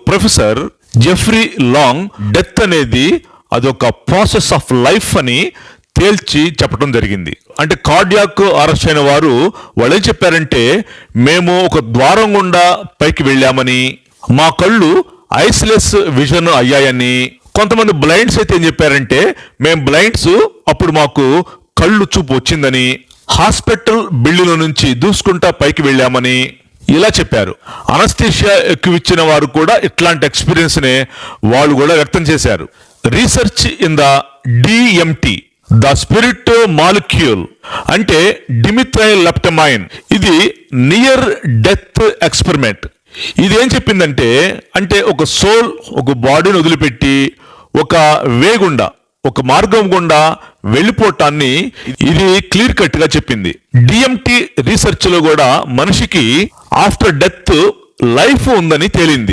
Professor Jeffrey long death అనేది అదొక process of life అని తేల్చి చెప్పడం జరిగింది. అంటే కార్డియాక్ అరెస్ట్ అయిన వారు వాళ్ళు ఏం చెప్పారంటే, మేము ఒక ద్వారం గుండా పైకి వెళ్ళామని, మా కళ్ళు ఐస్లెస్ విజన్ అయ్యాయని. కొంతమంది బ్లైండ్స్ అయితే ఏం చెప్పారంటే, మేము బ్లైండ్స్ అప్పుడు మాకు కళ్ళు చూపు వచ్చిందని, హాస్పిటల్ బిల్డింగ్ నుంచి దూసుకుంటా పైకి వెళ్ళామని ఇలా చెప్పారు. అనస్థీషియా ఎక్కువ ఇచ్చిన వారు కూడా ఇట్లాంటి ఎక్స్పీరియన్స్ నే వాళ్ళు కూడా వ్యక్తం చేశారు. Research in the DMT, the spirit molecule అంటే డిమిథైల్లెప్టమైన్, ఇది నియర్ డెత్ ఎక్స్పెరిమెంట్. ఇది ఏం చెప్పిందంటే, అంటే ఒక సోల్ ఒక బాడీని వదిలిపెట్టి ఒక వే గుండా, ఒక మార్గం గుండా వెళ్ళిపోవటాన్ని ఇది క్లియర్ కట్ గా చెప్పింది. డిఎంటి రీసెర్చ్ లో కూడా మనిషికి ఆఫ్టర్ డెత్ లైఫ్ ఉందని తేలింది.